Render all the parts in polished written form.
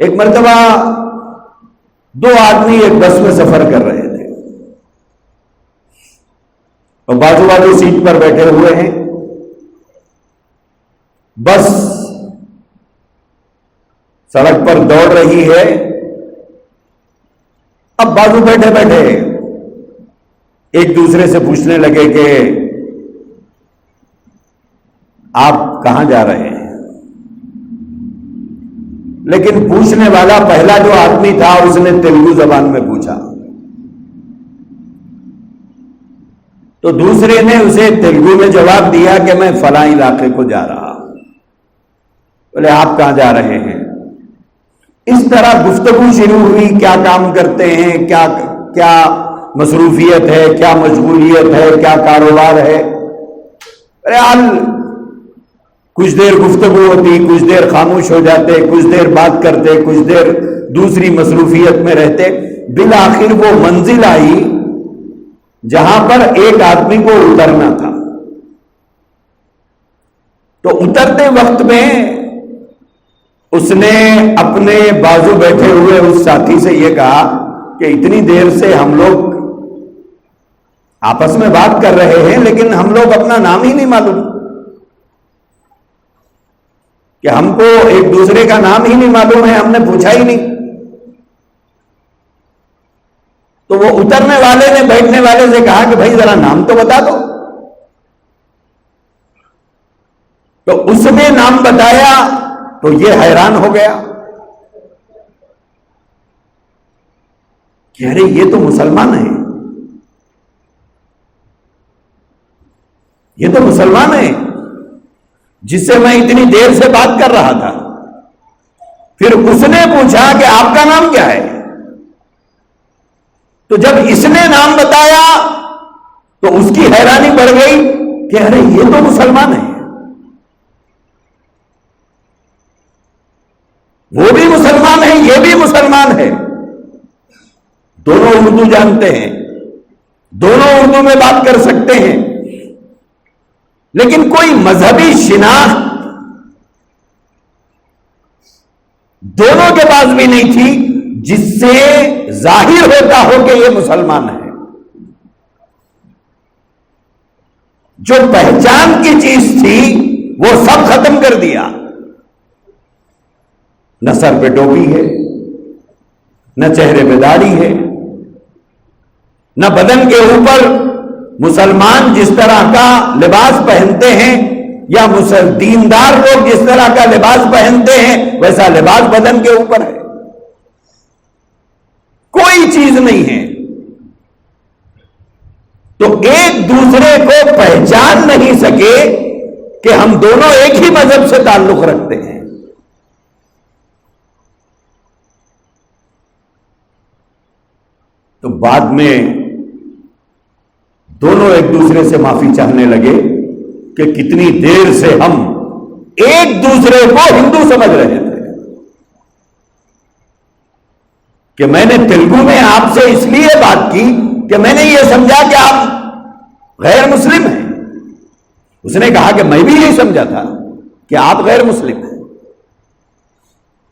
ایک مرتبہ دو آدمی ایک بس میں سفر کر رہے تھے اور بازو بازو سیٹ پر بیٹھے ہوئے ہیں. بس سڑک پر دوڑ رہی ہے. اب بازو بیٹھے بیٹھے ایک دوسرے سے پوچھنے لگے کہ آپ کہاں جا رہے ہیں. لیکن پوچھنے والا پہلا جو آدمی تھا اس نے تیلگو زبان میں پوچھا تو دوسرے نے اسے تیلگو میں جواب دیا کہ میں فلاں علاقے کو جا رہا ہوں. بولے آپ کہاں جا رہے ہیں؟ اس طرح گفتگو شروع ہوئی. کیا کام کرتے ہیں، کیا مصروفیت ہے، کیا مشغولیت ہے، کیا کاروبار ہے. کچھ دیر گفتگو ہوتی، کچھ دیر خاموش ہو جاتے، کچھ دیر بات کرتے، کچھ دیر دوسری مصروفیت میں رہتے. بالآخر وہ منزل آئی جہاں پر ایک آدمی کو اترنا تھا. تو اترتے وقت میں اس نے اپنے بازو بیٹھے ہوئے اس ساتھی سے یہ کہا کہ اتنی دیر سے ہم لوگ آپس میں بات کر رہے ہیں لیکن ہم لوگ اپنا نام ہی نہیں معلوم، کہ ہم کو ایک دوسرے کا نام ہی نہیں معلوم ہے، ہم نے پوچھا ہی نہیں. تو وہ اترنے والے نے بیٹھنے والے سے کہا کہ بھائی ذرا نام تو بتا دو. تو اس نے نام بتایا تو یہ حیران ہو گیا کہ ارے یہ تو مسلمان ہے، یہ تو مسلمان ہے جس سے میں اتنی دیر سے بات کر رہا تھا. پھر اس نے پوچھا کہ آپ کا نام کیا ہے. تو جب اس نے نام بتایا تو اس کی حیرانی بڑھ گئی کہ ارے یہ تو مسلمان ہے، وہ بھی مسلمان ہے، یہ بھی مسلمان ہے، دونوں اردو جانتے ہیں، دونوں اردو میں بات کر سکتے ہیں، لیکن کوئی مذہبی شناخت دونوں کے پاس بھی نہیں تھی جس سے ظاہر ہوتا ہو کہ یہ مسلمان ہے. جو پہچان کی چیز تھی وہ سب ختم کر دیا. نہ سر پہ ٹوپی ہے، نہ چہرے پہ داڑھی ہے، نہ بدن کے اوپر مسلمان جس طرح کا لباس پہنتے ہیں یا دیندار لوگ جس طرح کا لباس پہنتے ہیں ویسا لباس بدن کے اوپر ہے. کوئی چیز نہیں ہے. تو ایک دوسرے کو پہچان نہیں سکے کہ ہم دونوں ایک ہی مذہب سے تعلق رکھتے ہیں. تو بعد میں دونوں ایک دوسرے سے معافی چاہنے لگے کہ کتنی دیر سے ہم ایک دوسرے کو ہندو سمجھ رہے تھے، کہ میں نے تیلگو میں آپ سے اس لیے بات کی کہ میں نے یہ سمجھا کہ آپ غیر مسلم ہیں. اس نے کہا کہ میں بھی یہی سمجھا تھا کہ آپ غیر مسلم ہیں.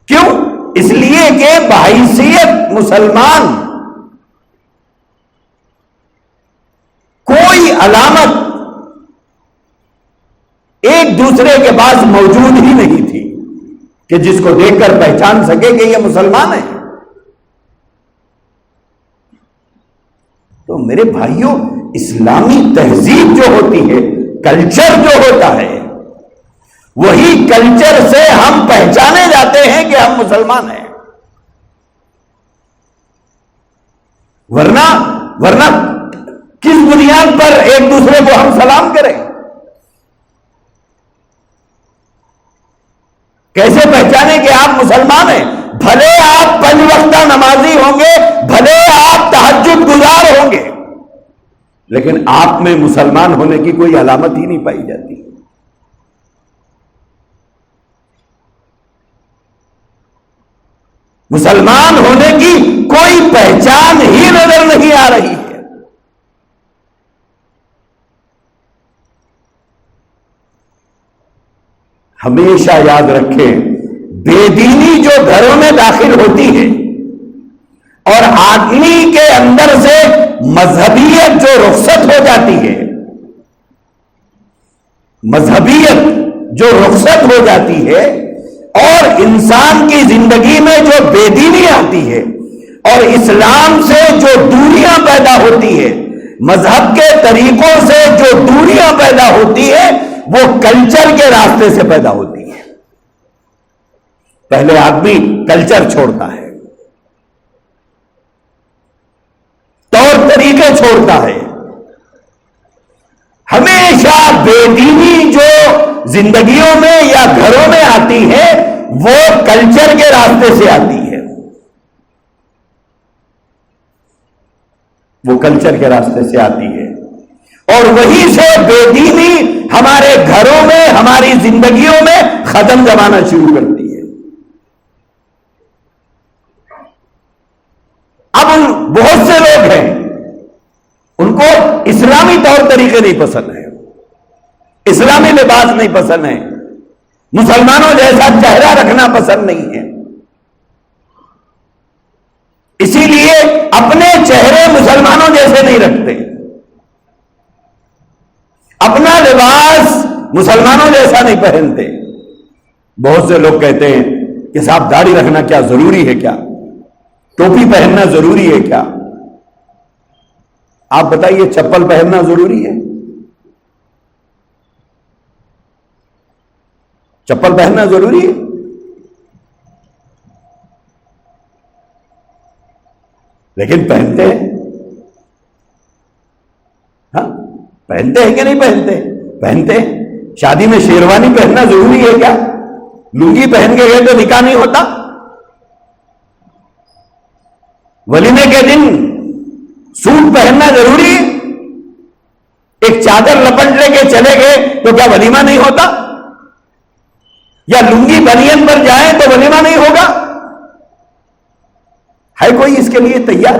کیوں؟ اس لیے کہ بحیثیت مسلمان کوئی علامت ایک دوسرے کے پاس موجود ہی نہیں تھی کہ جس کو دیکھ کر پہچان سکے کہ یہ مسلمان ہے. تو میرے بھائیوں، اسلامی تہذیب جو ہوتی ہے، کلچر جو ہوتا ہے، وہی کلچر سے ہم پہچانے جاتے ہیں کہ ہم مسلمان ہیں. ورنہ کس بنیاد پر ایک دوسرے کو ہم سلام کریں؟ کیسے پہچانے کہ آپ مسلمان ہیں؟ بھلے آپ 5 وقتہ نمازی ہوں گے، بھلے آپ تہجد گزار ہوں گے، لیکن آپ میں مسلمان ہونے کی کوئی علامت ہی نہیں پائی جاتی. مسلمان ہونے کی کوئی پہچان ہی نظر نہیں آ رہی ہے. ہمیشہ یاد رکھیں، بے دینی جو گھروں میں داخل ہوتی ہے اور آدمی کے اندر سے مذہبیت جو رخصت ہو جاتی ہے، مذہبیت جو رخصت ہو جاتی ہے اور انسان کی زندگی میں جو بے دینی آتی ہے اور اسلام سے جو دوریاں پیدا ہوتی ہے، مذہب کے طریقوں سے جو دوریاں پیدا ہوتی ہے، وہ کلچر کے راستے سے پیدا ہوتی ہے۔ پہلے آدمی کلچر چھوڑتا ہے، طور طریقے چھوڑتا ہے۔ ہمیشہ بے دینی جو زندگیوں میں یا گھروں میں آتی ہے وہ کلچر کے راستے سے آتی ہے، وہ کلچر کے راستے سے آتی ہے، اور وہیں سے بے دینی ہمارے گھروں میں، ہماری زندگیوں میں ختم جمانا شروع کرتی ہے۔ اب بہت سے لوگ ہیں ان کو اسلامی طور طریقے نہیں پسند ہیں، اسلامی لباس نہیں پسند ہے، مسلمانوں جیسا چہرہ رکھنا پسند نہیں ہے، اسی لیے اپنے چہرے مسلمانوں جیسے نہیں رکھتے، اپنا لباس مسلمانوں جیسا نہیں پہنتے۔ بہت سے لوگ کہتے ہیں کہ صاحب داڑھی رکھنا کیا ضروری ہے؟ کیا ٹوپی پہننا ضروری ہے؟ کیا آپ بتائیے چپل پہننا ضروری ہے؟ چپل پہننا ضروری ہے؟ لیکن پہنتے ہیں، ہاں پہنتے ہیں کہ نہیں پہنتے؟ پہنتے ہیں۔ شادی میں شیروانی پہننا ضروری ہے کیا؟ لنگی پہن کے گئے تو نکاح نہیں ہوتا؟ ولیمے کے دن سوٹ پہننا ضروری ہے؟ ایک چادر لپٹ لے کے چلے گئے تو کیا ولیمہ نہیں ہوتا؟ یا لنگی بنین پر جائیں تو ولیمہ نہیں ہوگا؟ ہے کوئی اس کے لیے تیار؟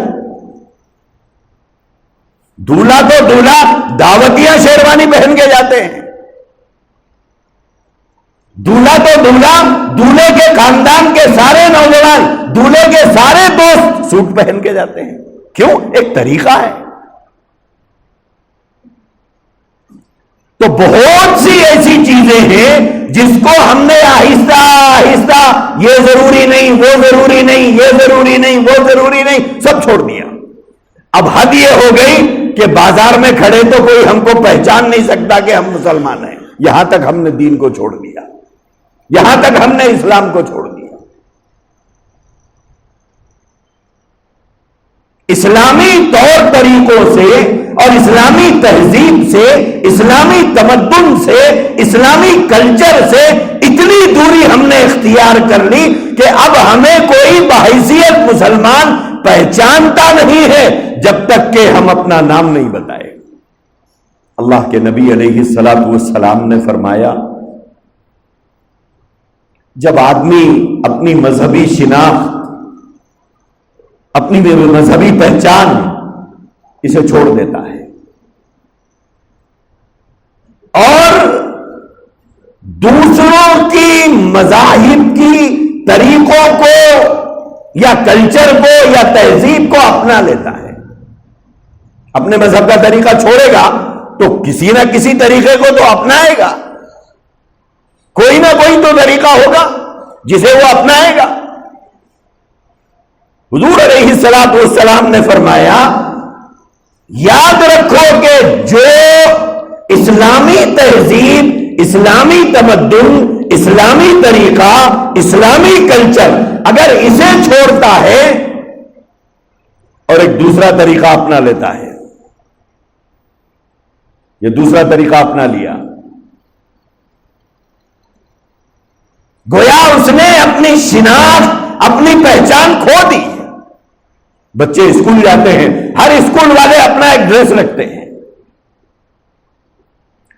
دولہا تو دولہا دعوتیاں شیروانی پہن کے جاتے ہیں، دولہا تو دولہا، دولہے کے خاندان کے سارے نوجوان، دولہے کے سارے دوست سوٹ پہن کے جاتے ہیں۔ کیوں؟ ایک طریقہ ہے۔ تو بہت سی ایسی چیزیں ہیں جس کو ہم نے آہستہ آہستہ یہ ضروری نہیں، وہ ضروری نہیں، یہ ضروری نہیں، وہ ضروری نہیں، سب چھوڑ دیا۔ اب حد یہ ہو گئی کہ بازار میں کھڑے تو کوئی ہم کو پہچان نہیں سکتا کہ ہم مسلمان ہیں۔ یہاں تک ہم نے دین کو چھوڑ دیا، یہاں تک ہم نے اسلام کو چھوڑ دیا۔ اسلامی طور طریقوں سے اور اسلامی تہذیب سے، اسلامی تمدن سے، اسلامی کلچر سے اتنی دوری ہم نے اختیار کر لی کہ اب ہمیں کوئی بحیثیت مسلمان پہچانتا نہیں ہے جب تک کہ ہم اپنا نام نہیں بتائے۔ اللہ کے نبی علیہ الصلوۃ والسلام نے فرمایا، جب آدمی اپنی مذہبی شناخت، اپنی مذہبی پہچان اسے چھوڑ دیتا ہے اور دوسروں کی مذاہب کی طریقوں کو یا کلچر کو یا تہذیب کو اپنا لیتا ہے، اپنے مذہب کا طریقہ چھوڑے گا تو کسی نہ کسی طریقے کو تو اپنائے گا، کوئی نہ کوئی تو طریقہ ہوگا جسے وہ اپنائے گا۔ حضور علیہ الصلوۃ والسلام نے فرمایا، یاد رکھو کہ جو اسلامی تہذیب، اسلامی تمدن، اسلامی طریقہ، اسلامی کلچر اگر اسے چھوڑتا ہے اور ایک دوسرا طریقہ اپنا لیتا ہے، یہ دوسرا طریقہ اپنا لیا، گویا اس نے اپنی شناخت، اپنی پہچان کھو دی۔ بچے اسکول جاتے ہیں، ہر اسکول والے اپنا ایک ڈریس رکھتے ہیں،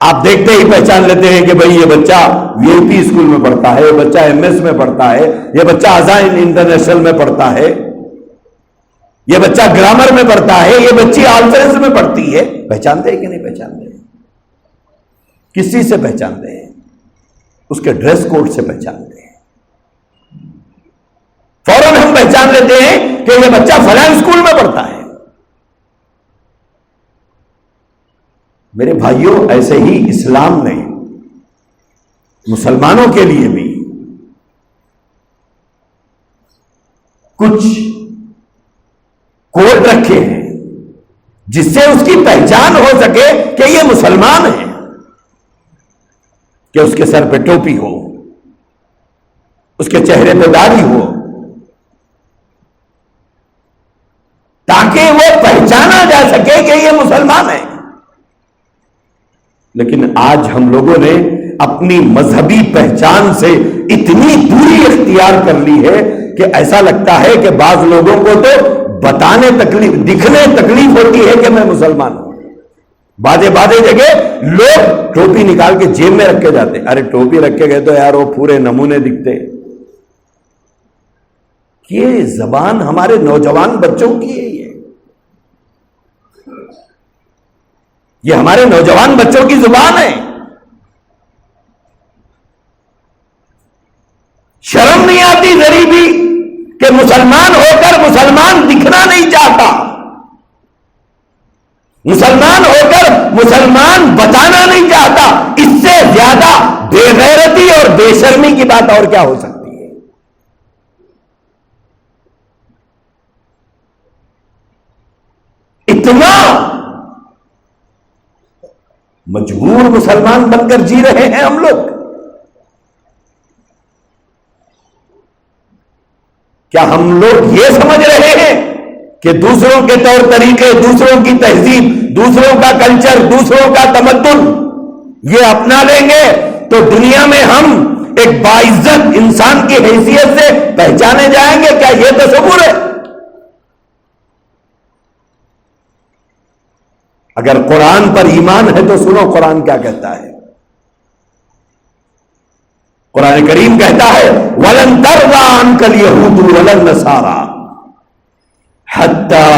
آپ دیکھتے ہی پہچان لیتے ہیں کہ بھئی یہ بچہ وی آئی پی اسکول میں پڑھتا ہے، یہ بچہ ایم ایس میں پڑھتا ہے، یہ بچہ ازائن انٹرنیشنل میں پڑھتا ہے، یہ بچہ گرامر میں پڑھتا ہے، یہ بچی آل سائنس میں پڑھتی ہے۔ پہچانتے ہیں کہ نہیں پہچانتے ہیں؟ کس چیز سے پہچانتے ہیں؟ اس کے ڈریس کوڈ سے پہچانتے ہیں۔ پہچان لیتے ہیں کہ یہ بچہ فلاں اسکول میں پڑھتا ہے. میرے بھائیوں، ایسے ہی اسلام نے مسلمانوں کے لیے بھی کچھ کوڈ رکھے ہیں جس سے اس کی پہچان ہو سکے کہ یہ مسلمان ہے. کہ اس کے سر پہ ٹوپی ہو، اس کے چہرے پہ داڑھی ہو، تاکہ وہ پہچانا جا سکے کہ یہ مسلمان ہے. لیکن آج ہم لوگوں نے اپنی مذہبی پہچان سے اتنی دوری اختیار کر لی ہے کہ ایسا لگتا ہے کہ بعض لوگوں کو تو بتانے تکلیف، دکھنے تکلیف ہوتی ہے کہ میں مسلمان ہوں. بازے جگہ لوگ ٹوپی نکال کے جیب میں رکھ کے جاتے. ارے ٹوپی رکھ کے گئے تو یار وہ پورے نمونے دکھتے. یہ زبان ہمارے نوجوان بچوں کی ہے. یہ ہمارے نوجوان بچوں کی زبان ہے. شرم نہیں آتی ذری بھی کہ مسلمان ہو کر مسلمان دکھنا نہیں چاہتا، مسلمان ہو کر مسلمان بتانا نہیں چاہتا. اس سے زیادہ بے غیرتی اور بے شرمی کی بات اور کیا ہو سکتی ہے؟ اتنا مجبور مسلمان بن کر جی رہے ہیں ہم لوگ. کیا ہم لوگ یہ سمجھ رہے ہیں کہ دوسروں کے طور طریقے، دوسروں کی تہذیب، دوسروں کا کلچر، دوسروں کا تمدن یہ اپنا لیں گے تو دنیا میں ہم ایک باعزت انسان کی حیثیت سے پہچانے جائیں گے؟ کیا یہ تصور ہے؟ اگر قرآن پر ایمان ہے تو سنو قرآن کیا کہتا ہے. قرآن کریم کہتا ہے وَلَن تَرْضَىٰ عَنْكَ الْيَهُودُ وَلَا النَّصَارَىٰ حَتَّىٰ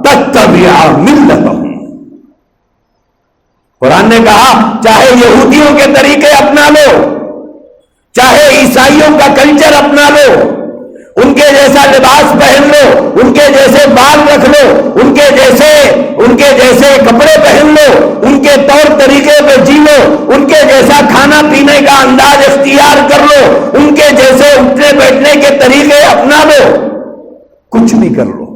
تَتَّبِعَ مِلَّتَهُمْ. قرآن نے کہا چاہے یہودیوں کے طریقے اپنا لو، چاہے عیسائیوں کا کلچر اپنا لو، ان کے جیسا لباس پہن لو، ان کے جیسے بال رکھ لو، ان کے جیسے کپڑے پہن لو، ان کے طور طریقے پہ جی لو، ان کے جیسا کھانا پینے کا انداز اختیار کر لو، ان کے جیسے اٹھنے بیٹھنے کے طریقے اپنا لو، کچھ بھی کر لو،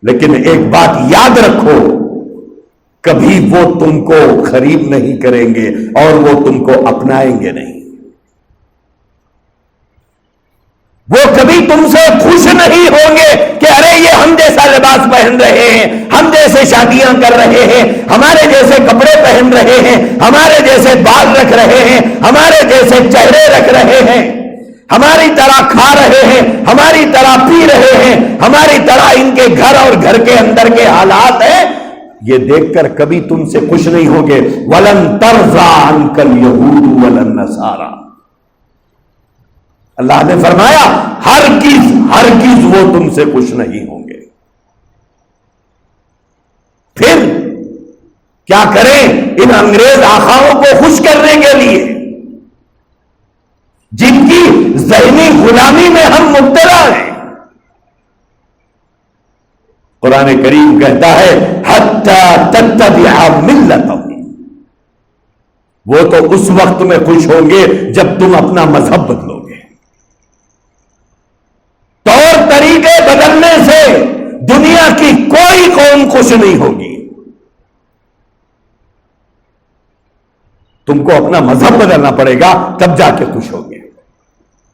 لیکن ایک بات یاد رکھو، کبھی وہ تم کو قریب نہیں کریں گے اور وہ تم کو اپنائیں گے نہیں. وہ کبھی تم سے خوش نہیں ہوں گے کہ ارے یہ ہم جیسا لباس پہن رہے ہیں، ہم جیسے شادیاں کر رہے ہیں، ہمارے جیسے کپڑے پہن رہے ہیں، ہمارے جیسے بال رکھ رہے ہیں، ہمارے جیسے چہرے رکھ رہے ہیں، ہماری طرح کھا رہے ہیں، ہماری طرح پی رہے ہیں، ہماری طرح ان کے گھر اور گھر کے اندر کے حالات ہیں. یہ دیکھ کر کبھی تم سے خوش نہیں ہوں گے. وَلَن تَرْضَىٰ عَنْكَ الْيَهُودُ وَلَا النَّصَارَىٰ. اللہ نے فرمایا ہرگز وہ تم سے خوش نہیں ہوں گے. پھر کیا کریں ان انگریز آقاؤں کو خوش کرنے کے لیے جن کی ذہنی غلامی میں ہم مبتلا ہیں؟ قرآن کریم کہتا ہے حَتَّىٰ تَتَّبِعَ مِلَّتَهُمْ. وہ تو اس وقت میں خوش ہوں گے جب تم اپنا مذہب بدلو گے. طور طریقے بدلنے سے دنیا کی کوئی قوم خوش نہیں ہوگی. تم کو اپنا مذہب بدلنا پڑے گا تب جا کے خوش ہوگے.